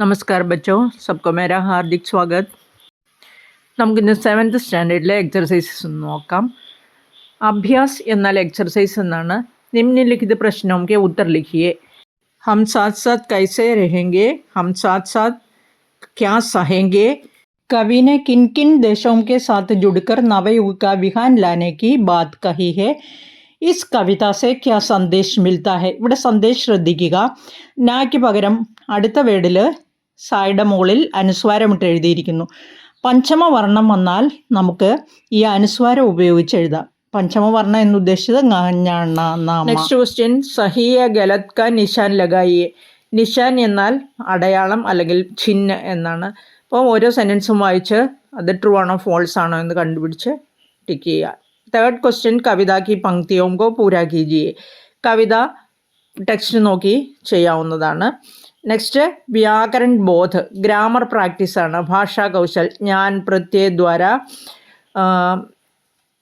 नमस्कार बच्चों, सबको मेरा हार्दिक स्वागत। നമുക്കിന്ന് 7th സ്റ്റാൻഡേർഡിലെ എക്സർസൈസസ് ഒന്ന് നോക്കാം. अभ्यास എന്നാൽ എക്സർസൈസ് എന്നാണ്. निम्नलिखित प्रश्नों के उत्तर लिखिए. हम साथ साथ कैसे रहेंगे, हम साथ साथ क्या सहेंगे, कवि ने किन किन देशों के साथ जुड़कर नवयुग का विहान लाने की बात कही है, इस कविता से क्या संदेश मिलता है. ഇവിടെ സന്ദേശം ശ്രദ്ധിക്കുക. നായ്ക്ക് പകരം അടുത്ത വേർഡിൽ സായുടെ മുകളിൽ അനുസ്വാരമിട്ട് എഴുതിയിരിക്കുന്നു. പഞ്ചമവർണ്ണം വന്നാൽ നമുക്ക് ഈ അനുസ്വാരം ഉപയോഗിച്ച് എഴുതാം. പഞ്ചമവർണ്ണം എന്നുദ്ദേശിച്ചത് നെക്സ്റ്റ് ക്വസ്റ്റ്യൻ, സഹിയ ഗലത് ക നിശാൻ ലഗായിയെ. നിശാൻ എന്നാൽ അടയാളം അല്ലെങ്കിൽ ചിഹ്ന എന്നാണ്. അപ്പോൾ ഓരോ സെൻറ്റൻസും വായിച്ച് അത് ട്രൂ ആണോ ഫോൾസ് ആണോ എന്ന് കണ്ടുപിടിച്ച് ടിക്ക് ചെയ്യുക. തേർഡ് ക്വസ്റ്റ്യൻ, കവിത കി പങ്ക്തിയോം കോ പൂരാ കീജിയെ. കവിത ടെക്സ്റ്റ് നോക്കി ചെയ്യാവുന്നതാണ്. നെക്സ്റ്റ്, വ്യാകരൺ ബോധ്, ഗ്രാമർ പ്രാക്ടീസാണ്. ഭാഷാ കൗശൽ, ഞാൻ പ്രത്യയ ദ്വാര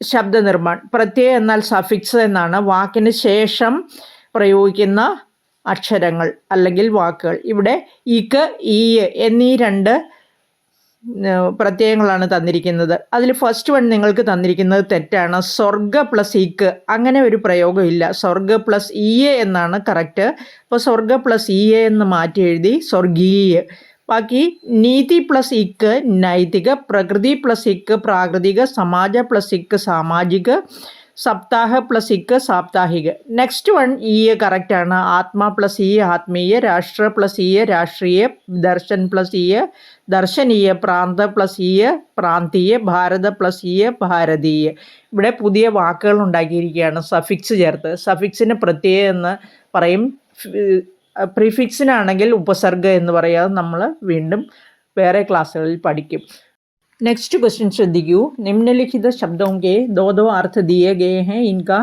ശബ്ദ നിർമ്മാൺ. പ്രത്യയ എന്നാൽ സഫിക്സ് എന്നാണ്. വാക്കിന് ശേഷം പ്രയോഗിക്കുന്ന അക്ഷരങ്ങൾ അല്ലെങ്കിൽ വാക്കുകൾ. ഇവിടെ ഇക്ക്, ഈ എന്നീ രണ്ട് പ്രത്യയങ്ങളാണ് തന്നിരിക്കുന്നത്. അതിൽ ഫസ്റ്റ് വൺ നിങ്ങൾക്ക് തന്നിരിക്കുന്നത് തെറ്റാണ്. സ്വർഗ പ്ലസ് ഇക്ക്, അങ്ങനെ ഒരു പ്രയോഗം ഇല്ല. സ്വർഗ പ്ലസ് ഇയെ എന്നാണ് കറക്റ്റ്. അപ്പോൾ സ്വർഗ പ്ലസ് ഇയെ എന്ന് മാറ്റി എഴുതി സ്വർഗീയ. ബാക്കി നീതി പ്ലസ് ഇക്ക് നൈതിക, പ്രകൃതി പ്ലസ് ഇക്ക് പ്രാകൃതിക, സമാജ പ്ലസ് ഇക്ക് സാമാജിക, സപ്താഹ പ്ലസ് ഇക്ക് സാപ്താഹിക. നെക്സ്റ്റ് വൺ ഈ കറക്റ്റാണ്. ആത്മാ പ്ലസ് ഈ ആത്മീയ, രാഷ്ട്ര പ്ലസ് ഈ രാഷ്ട്രീയ, ദർശൻ പ്ലസ് ഈ ദർശനീയ, പ്രാന്ത പ്ലസ് ഈ പ്രാന്തീയ, ഭാരത പ്ലസ് ഈ ഭാരതീയ. ഇവിടെ പുതിയ വാക്കുകൾ ഉണ്ടാക്കിയിരിക്കുകയാണ് സഫിക്സ് ചേർത്ത്. സഫിക്സിന് പ്രത്യയം എന്ന് പറയും, പ്രിഫിക്സിനാണെങ്കിൽ ഉപസർഗ എന്ന് പറയാതെ നമ്മൾ വീണ്ടും വേറെ ക്ലാസ്സുകളിൽ പഠിക്കും. नेक्स्ट क्वेश्चन ശ്രദ്ധിക്കൂ. निम्नलिखित शब्दों के दो दो अर्थ दिए गए हैं, इनका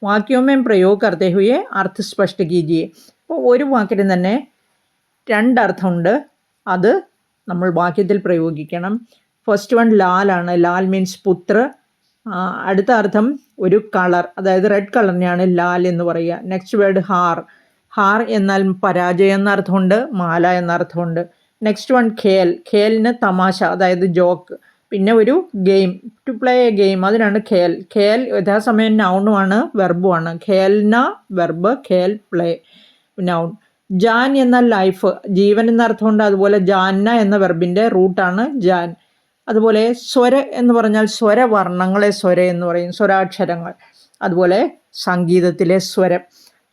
वाक्यों में प्रयोग करते हुए अर्थ स्पष्ट कीजिए. അപ്പോൾ ഒരു വാക്കിന് തന്നെ രണ്ടർത്ഥമുണ്ട്, അത് നമ്മൾ വാക്യത്തിൽ പ്രയോഗിക്കണം. ഫസ്റ്റ് വൺ ലാലാണ്. ലാൽ മീൻസ് പുത്ര. അടുത്ത അർത്ഥം ഒരു കളർ, അതായത് റെഡ് കളറിനെയാണ് ലാൽ എന്ന് പറയുക. Next word ഹാർ. ഹാർ എന്നാൽ പരാജയം എന്നർത്ഥമുണ്ട്, മാല എന്നർത്ഥമുണ്ട്. നെക്സ്റ്റ് വൺ ഖേൽ. ഖേലിന് തമാശ, അതായത് ജോക്ക്. പിന്നെ ഒരു game, to play a game, അതിനാണ് ഖേൽ. ഖേൽ യഥാസമയം നൗണുമാണ്, വെർബുമാണ്. ഖേൽന വെർബ്, ഖേൽ പ്ലേ നൗൺ. ജാൻ എന്നാൽ ലൈഫ്, ജീവൻ എന്നർത്ഥമുണ്ട്. അതുപോലെ ജാന്ന എന്ന വെർബിൻ്റെ റൂട്ടാണ് ജാൻ. അതുപോലെ സ്വര എന്ന് പറഞ്ഞാൽ സ്വരവർണ്ണങ്ങളെ സ്വര എന്ന് പറയും, സ്വരാക്ഷരങ്ങൾ. അതുപോലെ സംഗീതത്തിലെ സ്വരം,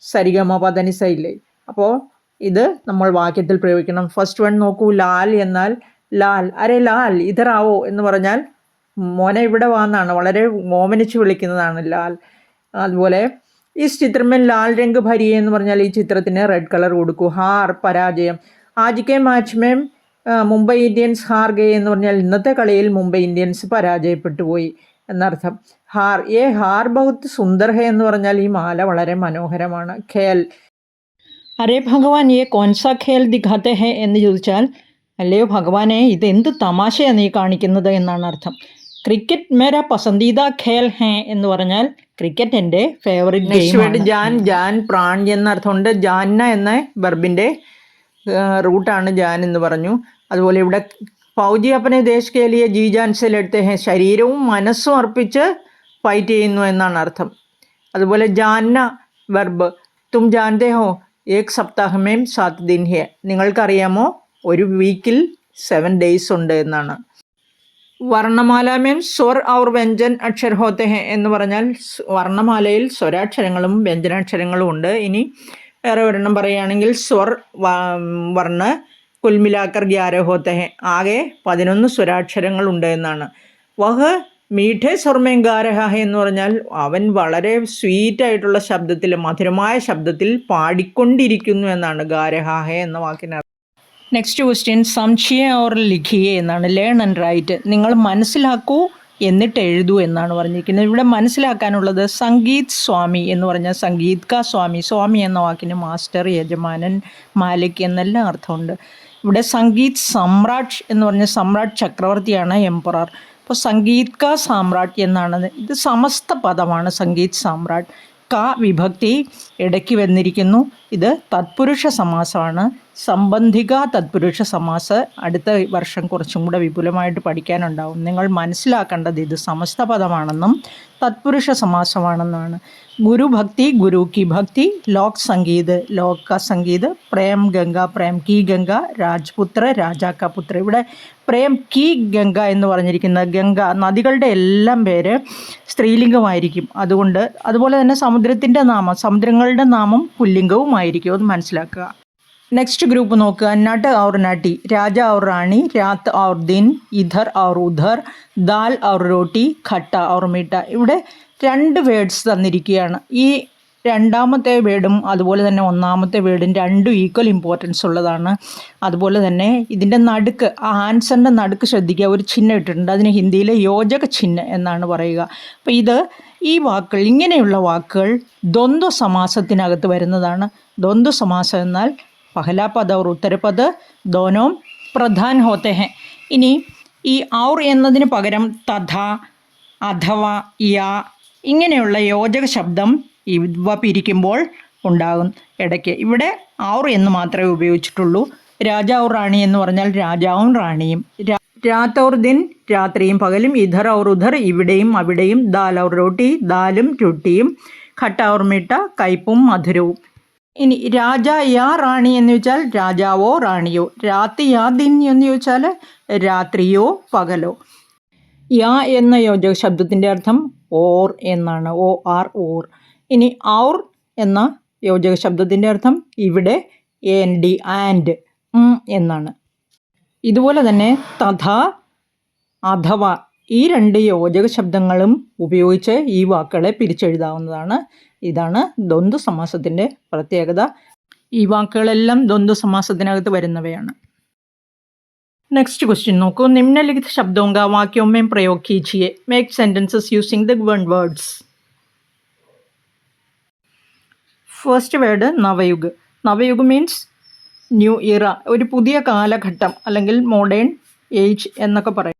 സരിഗമ പദനിസ ഇല്ലേ. അപ്പോൾ ഇത് നമ്മൾ വാക്യത്തിൽ പ്രയോഗിക്കണം. ഫസ്റ്റ് വൺ നോക്കൂ. ലാൽ എന്നാൽ ലാൽ, അരെ ലാൽ ഇതറാവോ എന്ന് പറഞ്ഞാൽ മോനെ ഇവിടെ വാന്നാണ്, വളരെ ഓമനിച്ച് വിളിക്കുന്നതാണ് ലാൽ. അതുപോലെ ഈ ചിത്രമേൽ ലാൽ രംഗ് ഭരിയെ എന്ന് പറഞ്ഞാൽ ഈ ചിത്രത്തിന് റെഡ് കളർ കൊടുക്കൂ. ഹാർ പരാജയം. ആജിക്കെ മാച്ച് മേം മുംബൈ ഇന്ത്യൻസ് ഹാർ ഗേ എന്ന് പറഞ്ഞാൽ ഇന്നത്തെ കളിയിൽ മുംബൈ ഇന്ത്യൻസ് പരാജയപ്പെട്ടു പോയി എന്നർത്ഥം. ഹാർ, ഏ ഹാർ ബഹുത് സുന്ദർ ഹേ എന്ന് പറഞ്ഞാൽ ഈ മാല വളരെ മനോഹരമാണ്. ഖേൽ, അരേ ഭഗവാൻ യെ കോൻസാ ഖേൽ ദിഖാത്തെ ഹേ എന്ന് ചോദിച്ചാൽ അല്ലയോ ഭഗവാനെ ഇതെന്ത് തമാശയാണ് നീ കാണിക്കുന്നത് എന്നാണ് അർത്ഥം. ക്രിക്കറ്റ് മേരാ പസന്ദീദ ഖേൽ ഹേ എന്ന് പറഞ്ഞാൽ ക്രിക്കറ്റ് എൻ്റെ ഫേവറേറ്റ് ഗെയിമാണ്. ജാൻ, ജാൻ പ്രാൺ എന്നർത്ഥമുണ്ട്. ജാന്ന എന്ന വെർബിൻ്റെ റൂട്ടാണ് ജാൻ എന്ന് പറഞ്ഞു. അതുപോലെ ഇവിടെ ഫൗജി അപ്പനെ ദേശ് കെ ലിയെ ജി ജാൻ സെ ലഡ്തെ ഹേ, ശരീരവും മനസ്സും അർപ്പിച്ച് ഫൈറ്റ് ചെയ്യുന്നു എന്നാണ് അർത്ഥം. അതുപോലെ ജാന്ന വെർബ്, തും ജാൻതേ ഹോ ഏക് സപ്താഹമേം 7 दिन ഹേ, നിങ്ങൾക്കറിയാമോ ഒരു വീക്കിൽ 7 days ഉണ്ട് എന്നാണ്. വർണ്ണമാല മേം സ്വർ ഔർ വ്യഞ്ജൻ അക്ഷർ ഹോത്തെ ഹേ എന്ന് പറഞ്ഞാൽ വർണ്ണമാലയിൽ സ്വരാക്ഷരങ്ങളും വ്യഞ്ജനാക്ഷരങ്ങളും ഉണ്ട്. ഇനി വേറെ ഒരെണ്ണം പറയുകയാണെങ്കിൽ സ്വർ വർണ്ണ കുൽമിലാക്കർ 11 ഹോത്തെ ഹേ, ആകെ 11 സ്വരാക്ഷരങ്ങളുണ്ട് എന്നാണ്. വഹ് മീഠേ സ്വർമേം ഗാരഹ എന്ന് പറഞ്ഞാൽ അവൻ വളരെ സ്വീറ്റായിട്ടുള്ള ശബ്ദത്തിൽ, മധുരമായ ശബ്ദത്തിൽ പാടിക്കൊണ്ടിരിക്കുന്നു എന്നാണ് ഗാരഹാഹ എന്ന വാക്കിനർത്ഥം. നെക്സ്റ്റ് ക്വസ്റ്റ്യൻ, സംശയ ഓർ ലിഖിയെ എന്നാണ്. ലേൺ ആൻഡ് റൈറ്റ്, നിങ്ങൾ മനസ്സിലാക്കൂ എന്നിട്ട് എഴുതൂ എന്നാണ് പറഞ്ഞിരിക്കുന്നത്. ഇവിടെ മനസ്സിലാക്കാനുള്ളത് സംഗീത് സ്വാമി എന്ന് പറഞ്ഞാൽ സംഗീത് കാ സ്വാമി. സ്വാമി എന്ന വാക്കിന് മാസ്റ്റർ, യജമാനൻ, മാലിക് എന്നെല്ലാം അർത്ഥമുണ്ട്. ഇവിടെ സംഗീത് സമ്രാട്ട് എന്ന് പറഞ്ഞാൽ സമ്രാട്ട് ചക്രവർത്തിയാണ്, എംപറർ. അപ്പോൾ സംഗീത് കാ സാമ്രാട്ട് എന്നാണ്. ഇത് സമസ്ത പദമാണ് സംഗീത് സാമ്രാട്ട്. ക വിഭക്തി ഇടയ്ക്ക് വന്നിരിക്കുന്നു. ഇത് തത്പുരുഷ സമാസമാണ്. സംബന്ധിക തത്പുരുഷ സമാസ അടുത്ത വർഷം കുറച്ചും കൂടെ വിപുലമായിട്ട് പഠിക്കാനുണ്ടാവും. നിങ്ങൾ മനസ്സിലാക്കേണ്ടത് ഇത് സമസ്ത പദമാണെന്നും തത്പുരുഷ സമാസമാണെന്നാണ്. ഗുരുഭക്തി, ഗുരു की ഭക്തി, ലോക് സംഗീത്, ലോക് का സംഗീത്, പ്രേം ഗംഗ, പ്രേം की ഗംഗ, രാജ്പുത്ര, രാജാ का പുത്ര. ഇവിടെ പ്രേം की ഗംഗ എന്ന് പറഞ്ഞിരിക്കുന്ന ഗംഗ നദികളുടെ എല്ലാം പേര് സ്ത്രീലിംഗമായിരിക്കും. അതുപോലെ തന്നെ സമുദ്രത്തിൻ്റെ നാമം, സമുദ്രങ്ങളുടെ നാമം പുല്ലിംഗവുമായിരിക്കും. അത് മനസ്സിലാക്കുക. നെക്സ്റ്റ് ഗ്രൂപ്പ് നോക്കുക. നട്ട് और നട്ടി, രാജ और റാണി, രാത് और दिन, ഇധർ और ഉധർ, ദാൽ और रोटी, ഖട്ട और മീട്ട. ഇവിടെ 2 വേർഡ്സ് തന്നിരിക്കുകയാണ്. ഈ രണ്ടാമത്തെ വേർഡും അതുപോലെ തന്നെ ഒന്നാമത്തെ വേർഡും രണ്ടും ഈക്വൽ ഇമ്പോർട്ടൻസ് ഉള്ളതാണ്. അതുപോലെ തന്നെ ഇതിൻ്റെ നടുക്ക്, ആ ആൻസറിൻ്റെ നടുക്ക് ശ്രദ്ധിക്കുക, ഒരു ചിഹ്നം ഇട്ടിട്ടുണ്ട്. അതിന് ഹിന്ദിയിൽ യോജക ചിഹ്നം എന്നാണ് പറയുക. അപ്പോൾ ഈ വാക്കുകൾ, ഇങ്ങനെയുള്ള വാക്കുകൾ ദ്വന്ദ്വ സമാസത്തിനകത്ത് വരുന്നതാണ്. ദ്വന്ദ്വ സമാസം എന്നാൽ പഹല പദ और ഉത്തരപദ दोनों പ്രധാൻ ഹോത്തെ ഹെ. ഇനി ഈ ഔർ എന്നതിന് പകരം തഥ, അഥവാ, യാ ഇങ്ങനെയുള്ള യോജക ശബ്ദം ഇവ പിരിക്കുമ്പോൾ ഉണ്ടാകും ഇടയ്ക്ക്. ഇവിടെ ഔർ എന്ന് മാത്രമേ ഉപയോഗിച്ചിട്ടുള്ളൂ. രാജാവ് റാണി എന്ന് പറഞ്ഞാൽ രാജാവും റാണിയും. രാത് ഔർ ദിൻ രാത്രിയും പകലും, ഇധർ ഔർ ഉധർ ഇവിടെയും അവിടെയും, ദാൽ ഔർ റോട്ടി ദാലും രൊട്ടിയും, ഖട്ട ഔർ മീട്ട കയ്പും മധുരവും. ഇനി രാജ യാ റാണി എന്ന് ചോദിച്ചാൽ രാജാവോ റാണിയോ. രാത്രി യാ ദിൻ എന്ന് ചോദിച്ചാൽ രാത്രിയോ പകലോ. യാ എന്ന യോജക ശബ്ദത്തിൻ്റെ അർത്ഥം ഓർ എന്നാണ്. OR or. ഇനി ഔർ എന്ന യോജക ശബ്ദത്തിൻ്റെ അർത്ഥം ഇവിടെ AND ആൻഡ് എന്നാണ്. ഇതുപോലെ തന്നെ തഥ, അഥവാ ഈ 2 യോജക ശബ്ദങ്ങളും ഉപയോഗിച്ച് ഈ വാക്കുകളെ പിരിച്ചെഴുതാവുന്നതാണ്. ഇതാണ് ദ്വന്ദ്വ സമാസത്തിൻ്റെ പ്രത്യേകത. ഈ വാക്കുകളെല്ലാം ദ്വന്ദ്വ സമാസത്തിനകത്ത് വരുന്നവയാണ്. नेक्स्ट क्वेश्चन നോക്കൂ. निम्नलिखित शब्दों का वाक्यों में प्रयोग कीजिए. Make sentences using the given words. First word നവയുഗ്. നവയുഗ് മീൻസ് ന്യൂ ഇറ, ഒരു പുതിയ കാലഘട്ടം അല്ലെങ്കിൽ മോഡേൺ ഏജ് എന്നൊക്കെ പറയും.